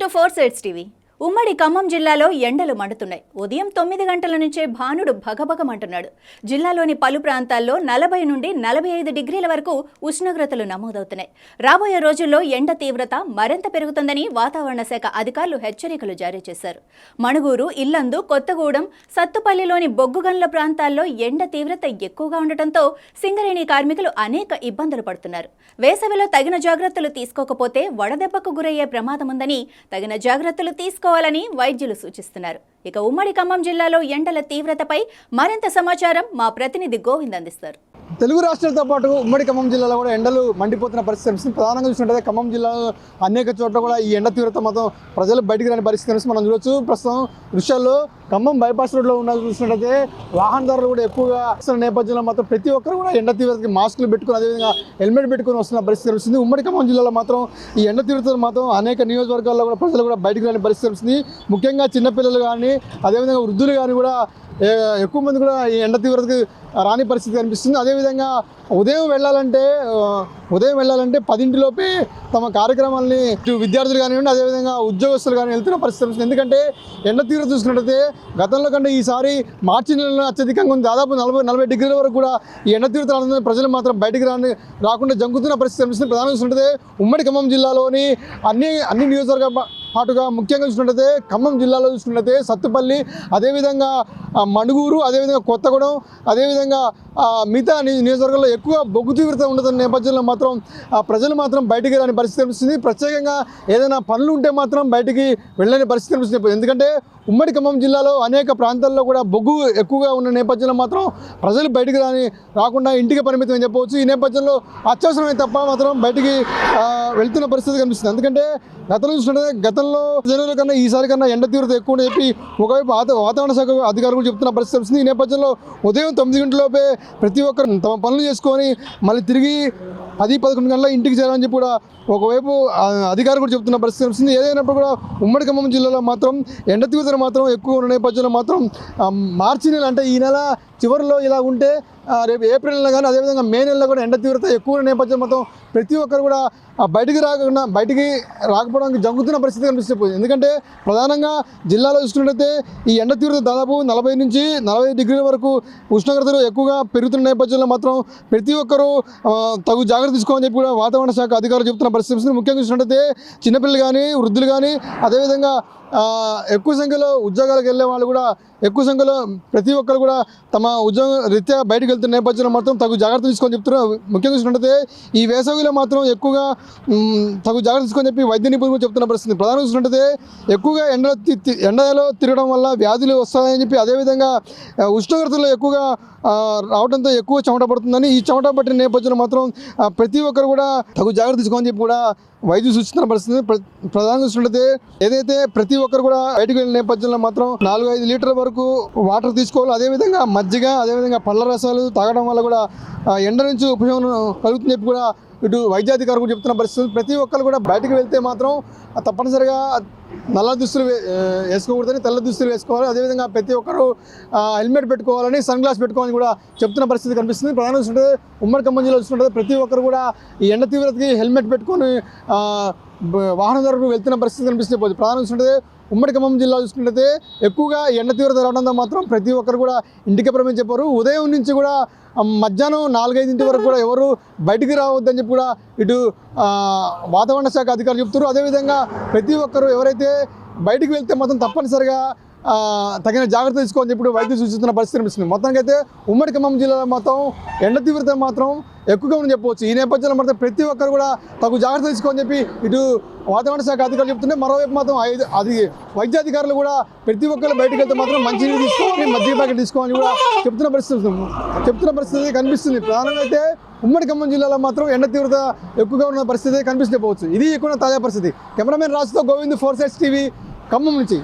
Welcome to 4 sides TV. ఉమ్మడి ఖమ్మం జిల్లాలో ఎండలు మండుతున్నాయి. ఉదయం 9 గంటల నుంచే భానుడు భగభగమంటున్నాడు. జిల్లాలోని పలు ప్రాంతాల్లో 40 నుండి 45 డిగ్రీల వరకు ఉష్ణోగ్రతలు నమోదవుతున్నాయి. రాబోయే రోజుల్లో ఎండ తీవ్రత మరింత పెరుగుతుందని వాతావరణ శాఖ అధికారులు హెచ్చరికలు జారీ చేశారు. మణుగూరు, ఇల్లందు, కొత్తగూడెం, సత్తుపల్లిలోని బొగ్గుగన్ల ప్రాంతాల్లో ఎండ తీవ్రత ఎక్కువగా ఉండటంతో సింగరేణి కార్మికులు అనేక ఇబ్బందులు పడుతున్నారు. వేసవిలో తగిన జాగ్రత్తలు తీసుకోకపోతే వడదెబ్బకు గురయ్యే ప్రమాదముందని తగిన జాగ్రత్తలు తీసుకోవాలని వైద్యులు సూచిస్తున్నారు. ఇక ఉమ్మడి ఖమ్మం జిల్లాలో ఎండల తీవ్రతపై మరింత సమాచారం మా ప్రతినిధి గోవింద్ అందిస్తారు. తెలుగు రాష్ట్రాలతో పాటు ఉమ్మడి ఖమ్మం జిల్లాలో కూడా ఎండలు మండిపోతున్న పరిస్థితి ప్రధానంగా చూస్తుంటే ఖమ్మం జిల్లాలో అనేక చోట్ల కూడా ఈ ఎండ తీవ్రత మొత్తం ప్రజలు బయటికి రాని పరిస్థితి మనం చూడొచ్చు. ప్రస్తుతం దృశ్యాల్లో ఖమ్మం బైపాస్ రోడ్లో ఉన్న చూసినట్టయితే వాహనదారులు కూడా ఎక్కువగా వస్తున్న నేపథ్యంలో మాత్రం ప్రతి ఒక్కరు కూడా ఎండ తీవ్రతకి మాస్కులు పెట్టుకుని అదేవిధంగా హెల్మెట్ పెట్టుకుని వస్తున్న పరిస్థితి వస్తుంది. ఉమ్మడి ఖమ్మం జిల్లాలో మాత్రం ఈ ఎండ తీవ్రత మాత్రం అనేక నియోజకవర్గాల్లో కూడా ప్రజలు కూడా బయటికి రాని పరిస్థితి వస్తుంది. ముఖ్యంగా చిన్నపిల్లలు కానీ అదేవిధంగా వృద్ధులు కానీ కూడా ఎక్కువ మంది కూడా ఈ ఎండ తీవ్రతకి రాని పరిస్థితి కనిపిస్తుంది. అదేవిధంగా ఉదయం వెళ్ళాలంటే 10 లోపే తమ కార్యక్రమాలని విద్యార్థులు కానివ్వండి అదేవిధంగా ఉద్యోగస్తులు కానీ వెళ్తున్న పరిస్థితి వస్తుంది. ఎందుకంటే ఎండ తీవ్రత చూసుకున్నట్టయితే గతంలో కంటే ఈసారి మార్చి నెలలో అత్యధికంగా ఉంది. దాదాపు 40 డిగ్రీల వరకు కూడా ఈ ఎండ తీవ్రత రానుంది. ప్రజలు మాత్రం బయటికి రాకుండా జంకుతున్న పరిస్థితి కనిపిస్తుంది. ప్రధానంగా చూసుకుంటే ఉమ్మడి ఖమ్మం జిల్లాలోని అన్ని నియోజకవర్గ పాటుగా ముఖ్యంగా చూసుకున్నట్టయితే ఖమ్మం జిల్లాలో చూసుకున్నట్టయితే సత్తుపల్లి అదేవిధంగా మణుగూరు అదేవిధంగా కొత్తగూడెం అదేవిధంగా మిగతా నియోజకవర్గాల్లో ఎక్కువ బొగ్గు తీవ్రత ఉండదున్న నేపథ్యంలో మాత్రం ప్రజలు మాత్రం బయటికి రాని పరిస్థితి కనిపిస్తుంది. ప్రత్యేకంగా ఏదైనా పనులు ఉంటే మాత్రం బయటికి వెళ్ళని పరిస్థితి కనిపిస్తుంది. ఎందుకంటే ఉమ్మడి ఖమ్మం జిల్లాలో అనేక ప్రాంతాల్లో కూడా బొగ్గు ఎక్కువగా ఉన్న నేపథ్యంలో మాత్రం ప్రజలు బయటికి రాకుండా ఇంటికి పరిమితం అని చెప్పవచ్చు. ఈ నేపథ్యంలో అత్యవసరమే తప్ప మాత్రం బయటికి వెళ్తున్న పరిస్థితి కనిపిస్తుంది. ఎందుకంటే గతంలో చూస్తుంటే గతంలో జనవరి కన్నా ఈసారి కన్నా ఎండ తీవ్రత ఎక్కువ అని చెప్పి ఒకవైపు వాతావరణ శాఖ అధికారులు చెప్తున్న పరిస్థితి వస్తుంది. ఈ నేపథ్యంలో ఉదయం 9 గంటలలోపే ప్రతి ఒక్కరు తమ పనులు చేసుకొని మళ్ళీ తిరిగి 10-11 గంటల ఇంటికి చేరాలని చెప్పి కూడా ఒకవైపు అధికారులు కూడా చెప్తున్న పరిస్థితి వస్తుంది. ఏదైనప్పుడు కూడా ఉమ్మడి ఖమ్మం జిల్లాలో మాత్రం ఎండ తీవ్రత మాత్రం ఎక్కువ ఉన్న నేపథ్యంలో మాత్రం మార్చి నెల అంటే ఈ నెల చివరిలో ఇలా ఉంటే రేపు ఏప్రిల్ నెల కానీ అదేవిధంగా మే నెలలో కూడా ఎండ తీవ్రత ఎక్కువ నేపథ్యం మొత్తం ప్రతి ఒక్కరు కూడా బయటికి రాకపోవడానికి జంకుతున్న పరిస్థితి కనిపిస్తుంది. ఎందుకంటే ప్రధానంగా జిల్లాలో చూసుకున్నట్టయితే ఈ ఎండ తీవ్రత దాదాపు 40 నుంచి 45 డిగ్రీల వరకు ఉష్ణోగ్రతలు ఎక్కువగా పెరుగుతున్న నేపథ్యంలో మాత్రం ప్రతి ఒక్కరూ తగు జాగ్రత్త తీసుకోవాలని చెప్పి కూడా వాతావరణ శాఖ అధికారులు చెప్తున్న పరిస్థితి. ముఖ్యంగా చూసినట్టయితే చిన్నపిల్లలు కానీ వృద్ధులు కానీ అదేవిధంగా ఎక్కువ సంఖ్యలో ఉద్యోగాలకు వెళ్ళే వాళ్ళు కూడా ఎక్కువ సంఖ్యలో ప్రతి ఒక్కరు కూడా తమ ఉద్యోగ రీత్యా బయటకు వెళ్తున్న నేపథ్యంలో మాత్రం తగు జాగ్రత్త తీసుకొని చెప్తున్నారు. ముఖ్యంగా చూసినట్టయితే ఈ వేసవిలో మాత్రం ఎక్కువగా తగు జాగ్రత్త తీసుకొని చెప్పి వైద్య నిపుణులు చెప్తున్న పరిస్థితి. ప్రధానంగా చూసినట్టయితే ఎక్కువగా ఎండలో తిరగడం వల్ల వ్యాధులు వస్తాయని చెప్పి అదేవిధంగా ఉష్ణోగ్రతలు ఎక్కువగా రావడంతో ఎక్కువ చెమట పడుతుందని ఈ చెమట పట్టిన నేపథ్యంలో మాత్రం ప్రతి ఒక్కరు కూడా తగు జాగ్రత్త తీసుకోని చెప్పి కూడా వైద్యులు సూచిస్తున్న పరిస్థితి. ప్రధానంగా చూసినట్టయితే ఏదైతే ప్రతి ఒక్కరు కూడా బయటకు వెళ్ళిన నేపథ్యంలో మాత్రం 4-5 లీటర్ల వరకు వాటర్ తీసుకోవాలి. అదేవిధంగా మజ్జిగ అదేవిధంగా పళ్ళ రసాలు తాగడం వల్ల కూడా ఎండ నుంచి ఉపశమనం కలుగుతుందని చెప్పి కూడా ఇటు వైద్యాధికారులు కూడా చెప్తున్న పరిస్థితి. ప్రతి ఒక్కరు కూడా బయటకు వెళ్తే మాత్రం తప్పనిసరిగా నల్ల దుస్తులు వేసుకోకూడదని తెల్ల దుస్తులు వేసుకోవాలి. అదేవిధంగా ప్రతి ఒక్కరు హెల్మెట్ పెట్టుకోవాలని సన్ గ్లాస్ పెట్టుకోవాలని కూడా చెప్తున్న పరిస్థితి కనిపిస్తుంది. ప్రధానంగా చూస్తుంటే ఉమ్మడి ఖమ్మం జిల్లాలో చూస్తుంటే ప్రతి ఒక్కరు కూడా ఈ ఎండ తీవ్రతకి హెల్మెట్ పెట్టుకొని వాహనదారులు వెళ్తున్న పరిస్థితి కనిపిస్తుంది. ప్రధానంగా చూస్తుంటే ఉమ్మడి ఖమ్మం జిల్లా చూసుకుంటే ఎక్కువగా ఎండ తీవ్రత రావడంతో మాత్రం ప్రతి ఒక్కరు కూడా ఇంటికి పరిమితం చెప్పారు. ఉదయం నుంచి కూడా మధ్యాహ్నం 4-5 వరకు కూడా ఎవరు బయటికి రావద్దని చెప్పి కూడా ఇటు వాతావరణ శాఖ అధికారులు చెప్తారు. అదేవిధంగా ప్రతి ఒక్కరు ఎవరైతే బయటికి వెళ్తే మాత్రం తప్పనిసరిగా తగిన జాగ్రత్త తీసుకోవాలని చెప్పి వైద్యులు సూచిస్తున్న పరిస్థితి కనిపిస్తుంది. మొత్తానికైతే ఉమ్మడి ఖమ్మం జిల్లాలో మాత్రం ఎండ తీవ్రత మాత్రం ఎక్కువగా ఉందని చెప్పవచ్చు. ఈ నేపథ్యంలో మాత్రం ప్రతి ఒక్కరు కూడా తగు జాగ్రత్త తీసుకోవాలని చెప్పి ఇటు వాతావరణ శాఖ అధికారులు చెప్తుంటే మరోవైపు మాత్రం వైద్యాధికారులు కూడా ప్రతి ఒక్కరు బయటకు వెళ్తే మాత్రం మంచినీళ్ళు తీసుకోవాలి మజ్జిగ ప్యాకెట్ తీసుకోవాలని కూడా చెప్తున్న పరిస్థితి కనిపిస్తుంది. ప్రధానంగా అయితే ఉమ్మడి ఖమ్మం జిల్లాలో మాత్రం ఎండ తీవ్రత ఎక్కువగా ఉన్న పరిస్థితి కనిపిస్తే పోవచ్చు. ఇది ఎక్కువ తాజా పరిస్థితి. కెమెరామెన్ రాజుతో గోవింద్ 4 సైడ్స్ టీవీ ఖమ్మం నుంచి.